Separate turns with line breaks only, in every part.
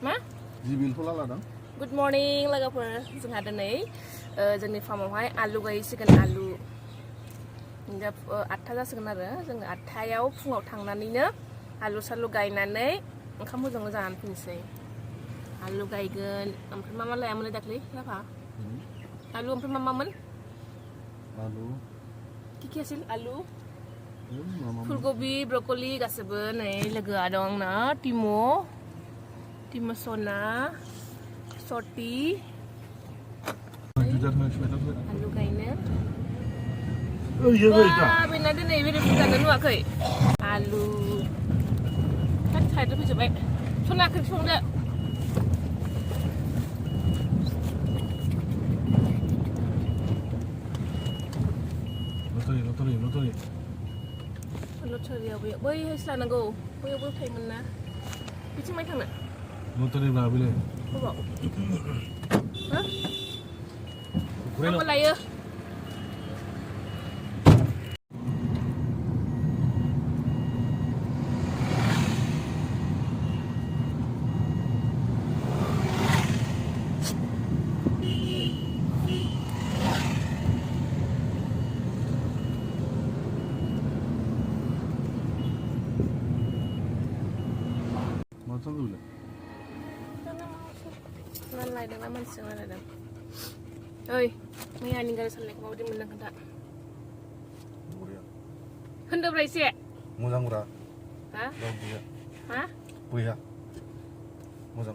मा
जिबिलखौ लालादां
good morning लोगोफोर जोंहा दिनै जोंनि फार्मावहाय आलु गायसिगोन आलु दा 8टा जासिगोन आरो जोङो 8टायाव फुङाव थांनानैनो आलु सालु गायनानै ओंखाम मोजाङै जानानै फैनोसै आलु गायगोन ओमफ्राय मा लायामोन दाख्लै लाफा आलु ओमफ्राय मामोन
आलु
किकियासिल आलु फुलकबि ब्रकलि गासिबो नै लोगोआ दं आंना टिम सना सटी आलु गायनो बेना दिनै बेदर जानो नुवाखै आलु साइडआव फैजोबबाय सना ओंख्रि संदो लटरियाव बैहायसो लानांगौ बैयावबो थायोमोन ना बिथिं माइ थांनो
लटरि लाबोले
बबाव आंबो लायो लायदोंना मानसिजों रायलायदों ओइ मैयानि गारि सालायनायखौ माबायदि मोनदों खोन्था होनदोब्रा एसे
मोजांब्रा
हा
हा बया
मोजां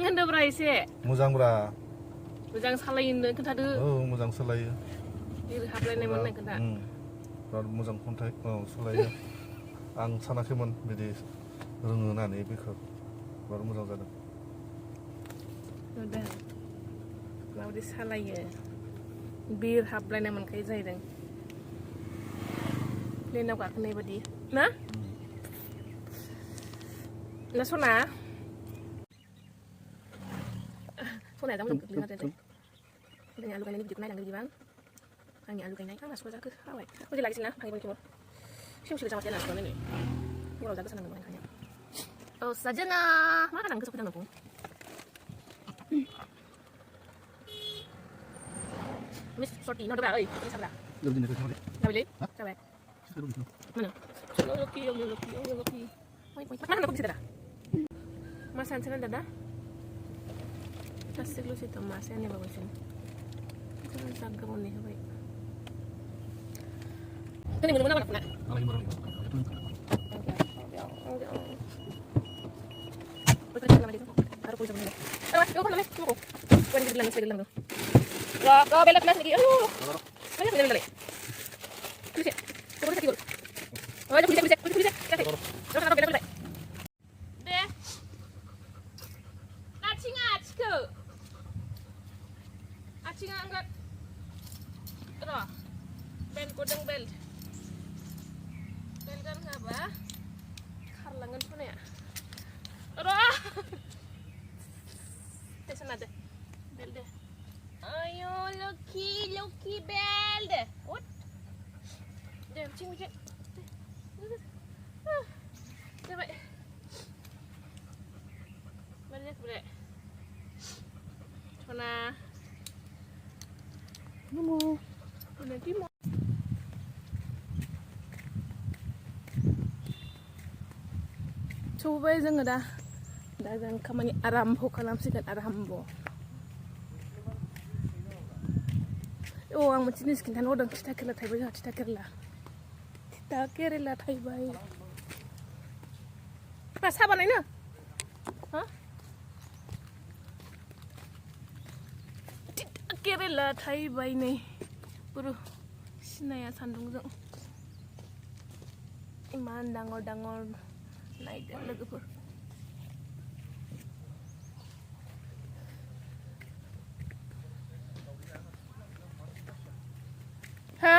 होनदोब्रा एसे
मोजांब्रा
मोजां सालायो खोन्थादो
औ मोजां सालायो
बिर हाबलायनाय मोननाय खोन्था
बिराद मोजां खन्थाइ सालायो आं सानाखैमोन बिदि रोङो होननानै बेखौ बिराद मोजां जादों
नुदों माबायदि सालायो बिर हाबलायनाय मोनखायो जाहैदों प्लेनाव गाखोनाय बायदि ना सना सनाया दा मोजां गोग्लैना दोनदों दिनै आलु गायनायनि भिडिअखौ नायलांदों बिदिबा आंनि आलु गायनाय आं मासुवा जाखो हाबाय मोजां लागिसिना आंनि सिमसिल जामासै आं नासुवा नायनो हराव जागोन सानांगौ ओंखायनो औ साजना मा होनांगौ गोसोआव फैनांगौ Miss Sorti, no, oy, ¿qué sabrá? ¿Gabriel? ¿Sabes? Mana? Loki. Mana nak bisa dah? Masa sana dah dah? Tasik lu situ masa ni bagusin. Kalau sagam ni baik. Kini mana nak nak? Kau belok lagi. Aduh. Mana belok. Bisa. Coba kita dulu. Oh, bisa. Kasih. Terus belok. Deh. Acing angkat. Terus. Bel kodeng bel. Bel kan apa? Karlangan pun ya. Terus. Sana deh. Bel deh. Ayo, Loki bel deh. What? Deh, cing. Coba. Balik boleh. Mana? Mana Timo? Coba जोङो दा जों खामानि आराम्भ खालामसिगोन आराम्भ आं मोनसे जिनिस खिन्थानो हरदों थिथा केरेला थाइबाय जोंहा थिथा केरेला थाइबाय मा साहा बानायनो हा थिथा केरेला थाइबाय नै बुरु सिनाया सान्दुंजों इमान डाঙर नायदो लोगोफोर हा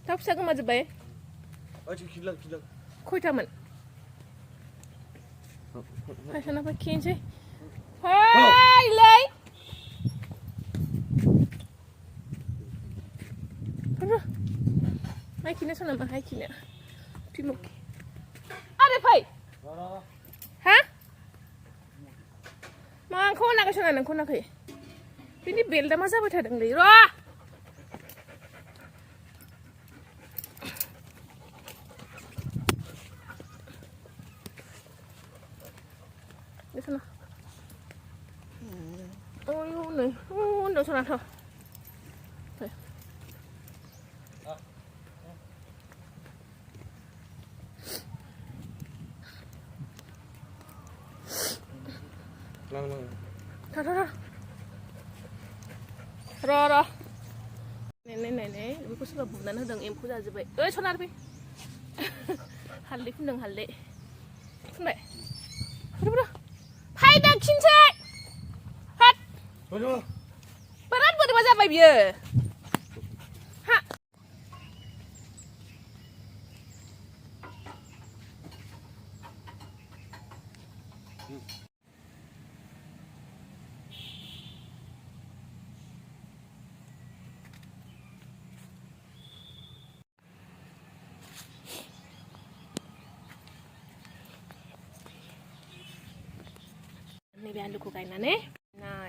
दाउ फिसा गोमाजोब्बाय खयथामोन फायसानाफोर खिनोसै फैलै Hai kina sana mah hai kina. Timo. Ada ha मा आंखौ नागासना नोंखौ नाखै बिनि बेल्टा मा जाबाय थादोंलै र' Sana. Ôi này, đâu sao nào thôi.
Lang.
Thôi. Rồi. Này, bố sẽ là bụng nắn hơn em cứ ra như vậy. Ơi, sao nào đi. Halli cũng đừng halli. Không này. Bro. Hayda kintai. Hat.
Bonjour.
Berat buat masa apa dia? Ha. Ini biar luku kainan Nah,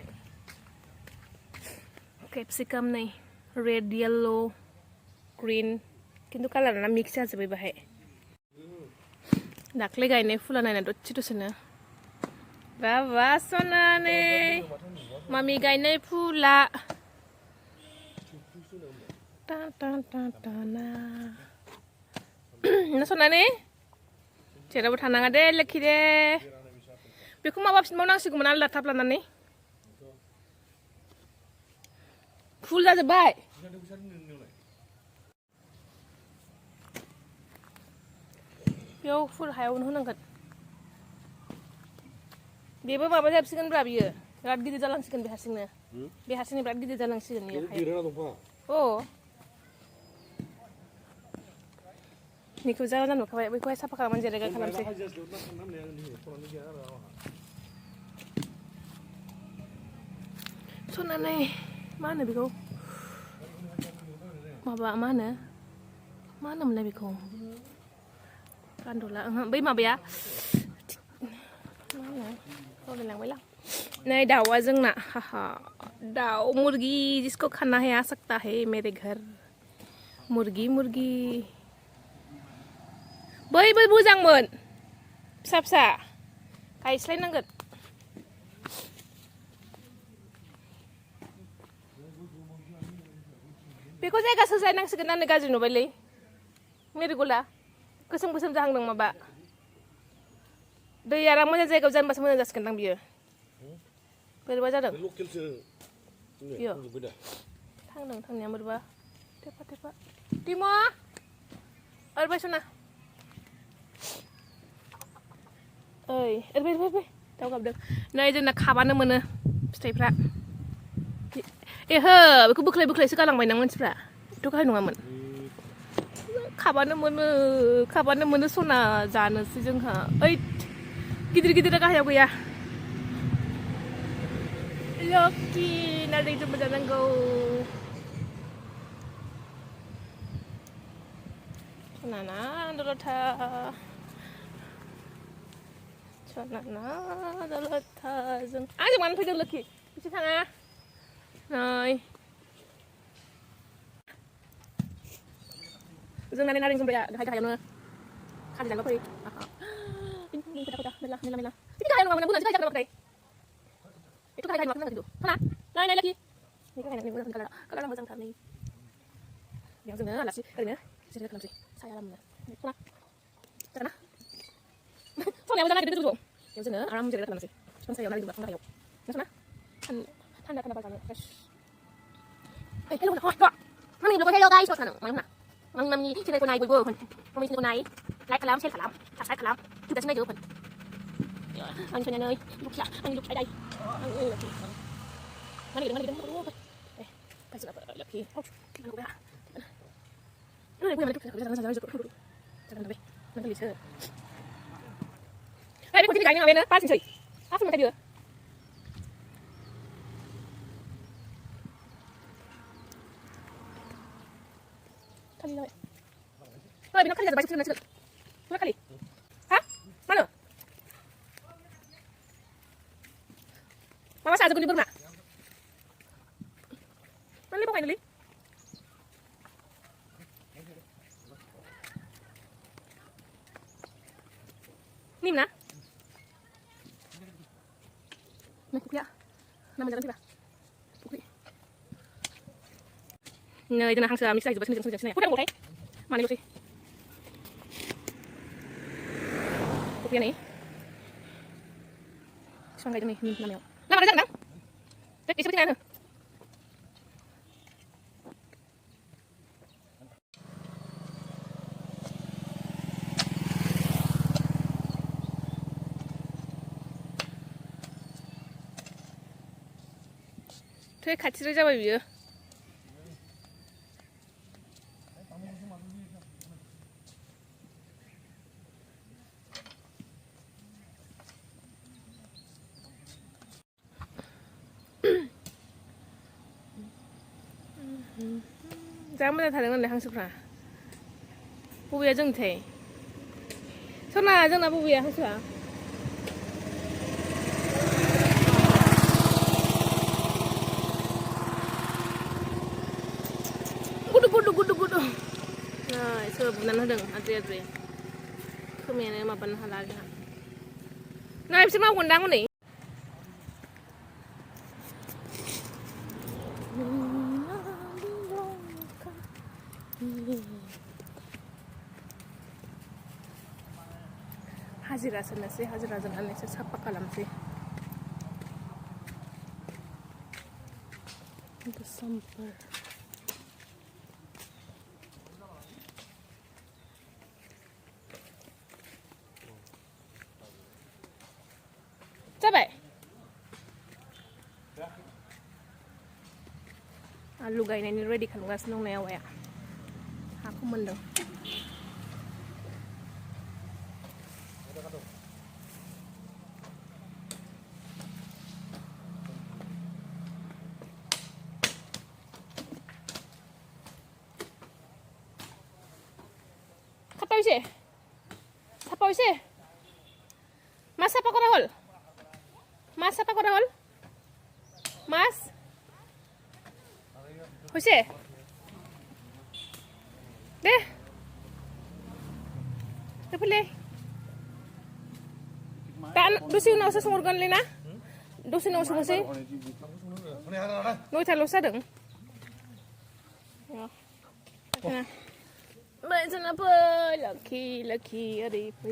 capsicum nih, red, yellow, green, kintu kalarnya mix aja bahay. Dakle gaine fulana na dotchi sana. Baba sona nih, mami gaine fula. Na. Na sona nih, cera bertanang ada leki deh. Beku ma babsin mau nangsigoमोन आलदा थाब लानानै फुल जाजोबबाय बेयाव फुल हायावनो होनांगोन बेबो माबा जाबसिगोनब्रा बियो बिराद गिदिर जालांसिगोन बे हारसिंनो बिराद गिदिर जालांसिगोन अ निखौ जाना नुखाबाय बैखौहाय साफा खालामनानै जेरेगा खालामसै सनानै मा होनो बेखौ माबा मा होनोमोनलाय बेखौ गान्दुला बै माबाया मा होनो बावलायलांबायलां नै दाउआ जोंना हाहा दाउ मुर्गी जिसको खाना है आ सकता है मेरे घर मुर्गी बै मोजांमोन फिसा गायस्लायनांगोन बेखौ जायगा सोलायनांसिगोन आंनो गाज्रि नुबायलै मेरिगला गोसोम जाहांदों माबा दै आराम मोजां जायगायाव जानबासो मोजां जासिगोनदां बियो बोरैबा जादों बियो थांदों थांनाया बोरैबा थेफा दिम ओरैबाय सना ओइ ओरैबाय दाउ गाबदों नै जोंना खाबानो मोनो फिथाइफ्रा एहो बेखौ बोख्लायसो गालांबाय ना मानसिफ्रा एथ' गाहाय नङामोन खाबानो मोनो सना जानोसै जोंहा ओइ गिदिर गाहायाव गैया लकी नारदैजों मोजानांगौ सनाना दलथा जों आंजों मानो फैदों लकी बिसि थाङा नै जोंना नारें जुमब्राया गाहायावनो खालि जानोबा फै फैदा मेला बिदि गाहायाव नङामोन बुंनानैसो गाहाय जागोन एथ' गाहाय नङामोन खिन्थु सना नाय लकी नि गाहायना मोजां कालारा मोजांथार नै बेयाव जोङो आलासि ओरैनो जिरायना खालामसै साया आरामनो सना जागोन ना सनाया मोजां नागिरदों बेयाव जोङो आराम जिरायना खालामसै बिफां सायाव नारें जुमब्रा गाहायाव ना सना थान्दा बार जानो fresh hello mami belum hello guys mana mami channel naik boy mami channel naik like kalam share kalam subscribe kalam juga sini aja pun anh channel ơi anh lục đây anh ơi là mana gitu kasih apa lagi mana gua ini gue mana tuh jangan sampai nanti bisa cái con này nữa ba chừng áp một cái nữa kali rồi bên nó kali là bài chừng nữa kali hả mana masa aja gue nak. Mana ni pakai ni? Nim na? Nak kuya? Nama jalan tiba. Kuya. Nah, itu nak hang sami saya coba sini. Kuda mau kai? Mana lu sih? Kuya ni. Sang kai ni, namanya. Lama dah jalan. Tapi seperti mana? 되게 같이 잡아 위에. 짱보다 다른 건데 항수프라. 부부야 정태. 선아 정나 부부야 항수야. Gudu. Nah, itu benar hadeng, adri. Kemana mapan halal ya. Nah, bisa mau undang ni. Hajira sana sih, hajira sana sih, siapa kalam sih. Itu sampel. Coba. Alu guys ini ready kan nggak seneng nih ya. Aku mendeng. Kata isi? Apa isi? Mas apa kau rahul? Mas apa kau Rahul? Mas? Hushe? Deh? Apa boleh? Tak, dosi nak usah sumurkan lena? Dosi nak usah sih? Noi thalo sa deng? Ya. Nah. Baik kenapa? Laki, ada apa?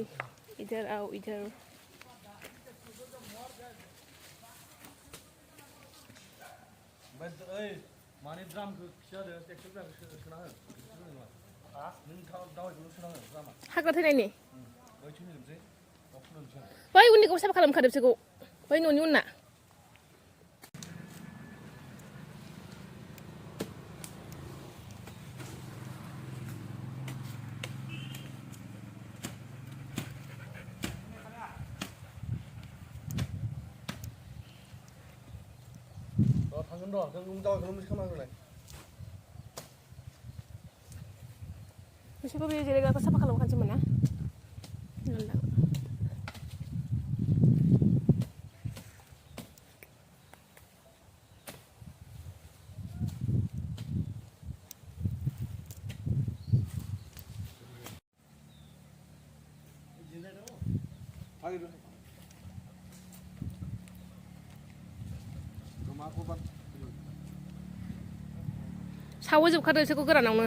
Idhar आओ idhar.
माने ड्रामखौ फिसा आरो ट्रेक्टरफोरा सोना हो हा नों दावाइखौल' सोना हो ड्रामा
हाग्रा थैनायनि
बै थैनोसै फुनोसै
बै उननिखौ साफा खालामखादो बिसोरखौ बै न'नि उनना
당근 더, 그럼 그럼 시켜놔줄래?
Mesti kau beli jadi apa siapa kalau bukan cuma na? Nolak. 사워집카드 저거 그라 나오는.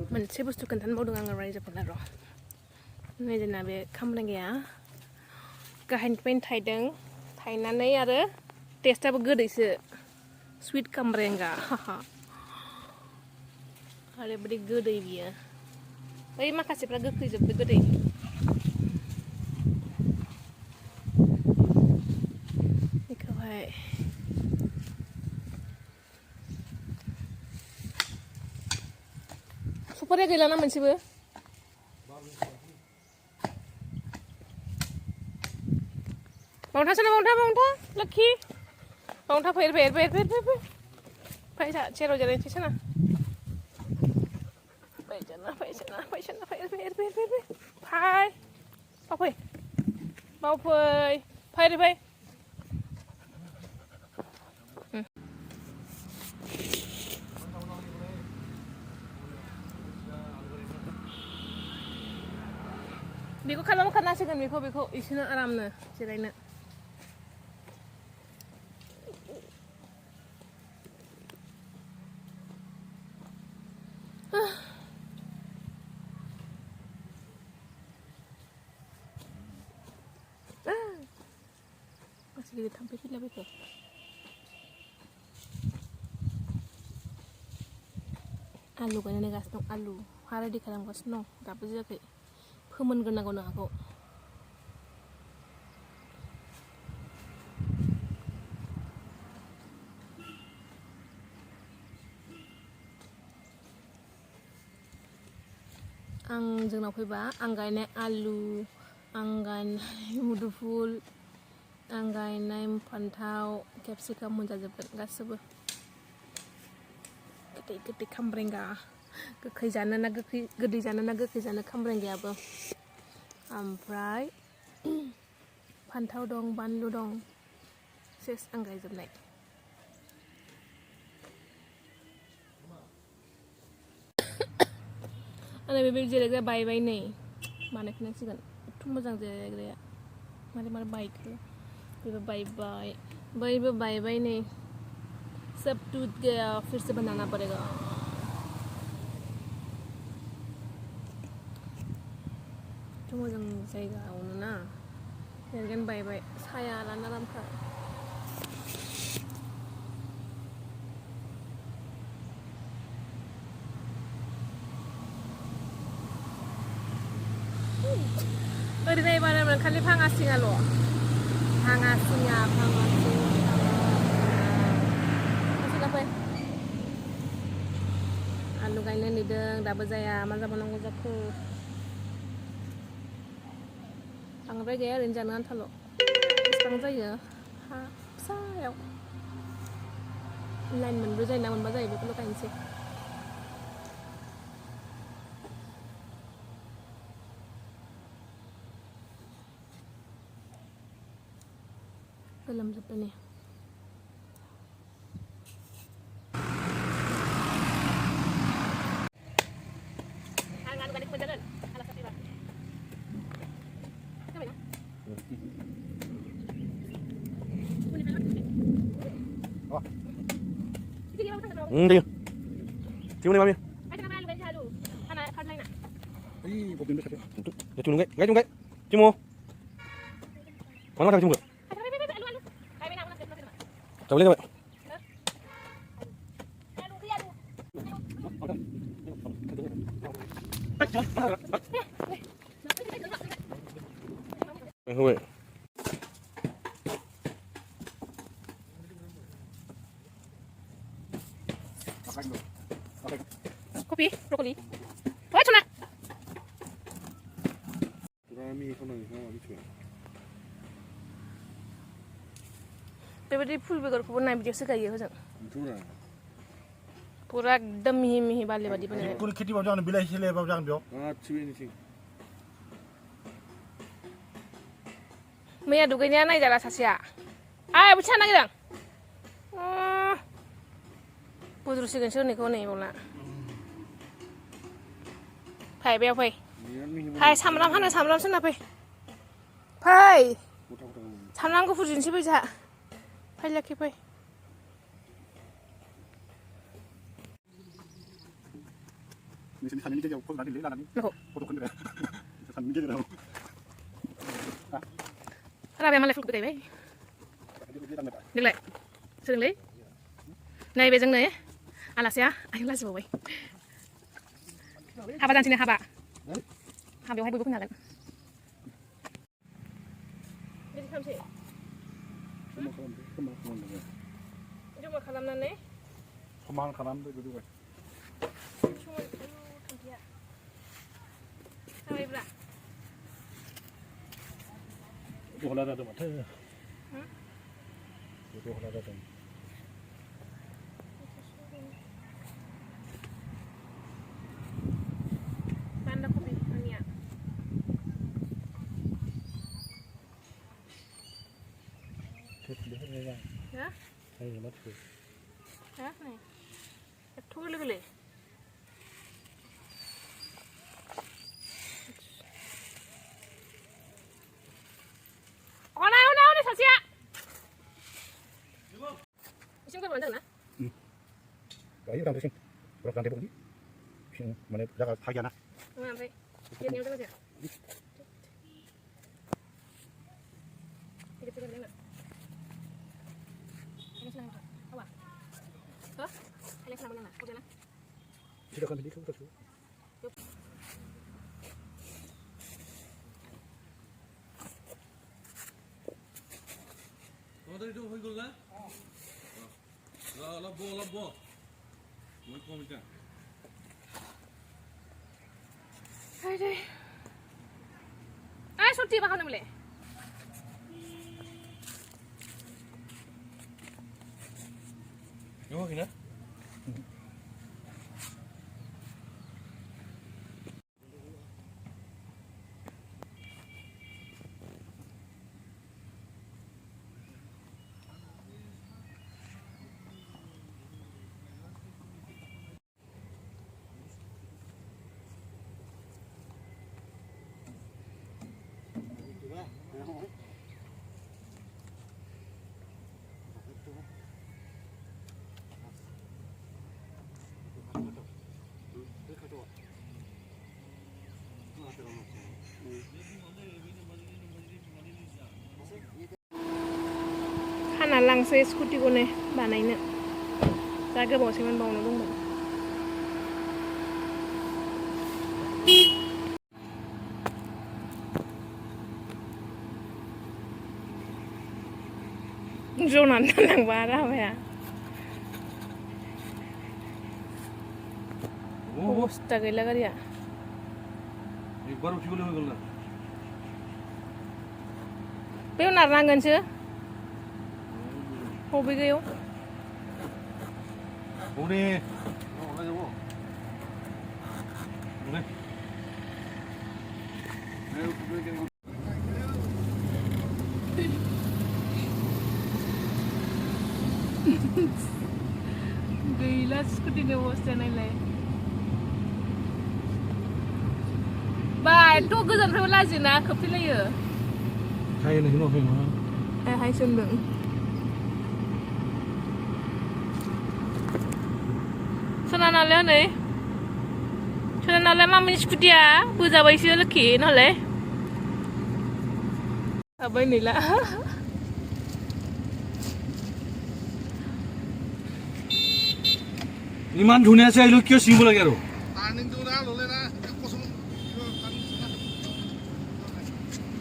मोनसे बुस्थु खोन्थानबावदों आङो रायजोफोरनो र' नै जोंना बे खामब्रेंगाया गाहायनिफ्रायनो थायदों थायनानै आरो टेस्टआबो गोदैसो स्वीट खामब्रेंगा हाहा ओरैबायदि गोदै बियो बै माखासेफ्रा गोखैजोबबो गोदै बेखौहाय सफारिया गैलाना मोनसेबो Bawang sana bawang ta laki. Bawang ta fair. Fai cero jadi di sana. Fai sana. Fai. Bau fai. Fai. Biko kalau makan nasi kan biko isinya aramnya ciraina. Masih gede sampai sini biko. Alu kan ini gas nong alu. Hari di kalam gas nong. Tapi sih kayak Kemen kena aku. Ang जोंनाव फैबा आं गायनाय आलु, आं गायनाय मुदुफुल, आं गायनाय फान्थाव, केपसिकाम मोनजाजोबगोन गासैबो. गोदै खामब्रेंगा. गोखै जानो ना गोदै जानो ना गोखै जानो खामब्रेंगायाबो. ओमफ्राय फान्थाव दं, बानलु दं. सेस आं गायजोबनाय. आरो बे जिरायग्रा बायबाय नै. बानायफिननांसिगोन. एथ' मोजां जिरायग्राया. मारै बायखो. बेबो बायबाय. बैबो बायबाय नै. सब टूट गया. फिर से बनाना पड़ेगा. मोजां जायगायावनो ना देरगोन बायबाय साया लाना आरामखा ओरैनो एबार खालि भाङासिङाल' भाङासिङा फै आलु गायनो नेदों दाबो जाया मा जाबावनांगौ जाखो बांद्राय गैया ओरैनो जानो आन्थाल' बेसेबां जायो हा फिसायाव लाइन मोनब्रै जायो ना मोनबा जायो बेखौल' गायनोसै गोलोमजोब्बाय नै
Đi. Chú đi bao nhiêu? Chú đúng cái. Chú mua. Quán nó ra chung được. Cháu lên các bạn. Không vậy.
Kopi, brokoli. Oh, cuna.
Rami खानानै हावा मिथिबाय
बेबायदि फुल बेगरखौबो नाय बिदियावसो गायो हजों
थुरा
पुरा एकदम मिहि बालि बादि बानायनाय
कुन खेथि बाव जागोन बिलाइ सिलाइ बाव जागोन बेयाव
गासिबो एनिथिं
मैया दुगैनाया नायजाला सासेया आइ बोथिया नागिरदों बुद्रुसिगोन सोरनिखौ नै बावला फै बेयाव फै फै सामब्राम हानो सामब्राम सोना फै फै सामब्राम गुफुर दिनोसै फै जोंहा फै लाखि फै
नोंसोरनि सानैनि गेजेराव फज'नानै दोनलै लानानै फट'खौ होनो सानैनि गेजेराव
राबाया मालाय फुलखौ गायबाय देग्लाय सोलोंलै नैबे जोंनो आलासिया आयं लाजिबावबाय हाबा जानोसैनो हाबा हाबायावहाय बयबो फैनो हागोन बिदि खालामसै जमा खालामनानै
समान खालामदो गोदौबाय
जाबायब्रा
गला जादों माथो Itu kalau datang.
Banda kopi Ania.
Thiết dia ni yang.
Hah?
Ini macam.
Hah nih. Itu gile. Ona sasia. Isim kan bener nah?
Bayu orang sing. Program tebuk ni. Sing mana jaga hagian ah.
Sampai. Dia ni udah saja. Ini pegang mana? Ini senang tak? Awak. Hah? Ini senang mana? Kau jalan?
Silakan beli kau tu.
তোমাদের এটা হয়ে গেল না লব মই কম এটা
Hai deh. Ah, sorti bakal boleh.
Yo gina
Kana langsai skuti ko ne बानायनो जा गोबावसैमोन बावनो दंमोन जनानै दोनलांबा राभाया अबस्था गैला गारिया
একবার উঠি গেলে হয়ে গেল না
बेयाव नारनांगोनसो बबेगायाव
오네 가자고 오네 아유 그게
गैला स्कुटिनि अबस्था नायलाय बा एथ' गोजाननिफ्रायबो लाजियोना खोबथेलायो
하이는 힘없어
हाय सोंदों सोनानालाय हनै सोनानालाय मामिनि स्कुटिया बोजाबायसो लोखि नहले आबै नैला
ইমান ধুনীয়া চাই আহিলো কিয় চিঙিব লাগে আৰু
টাৰ্ণিংটো না ল'লে না কচোন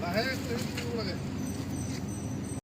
লাহে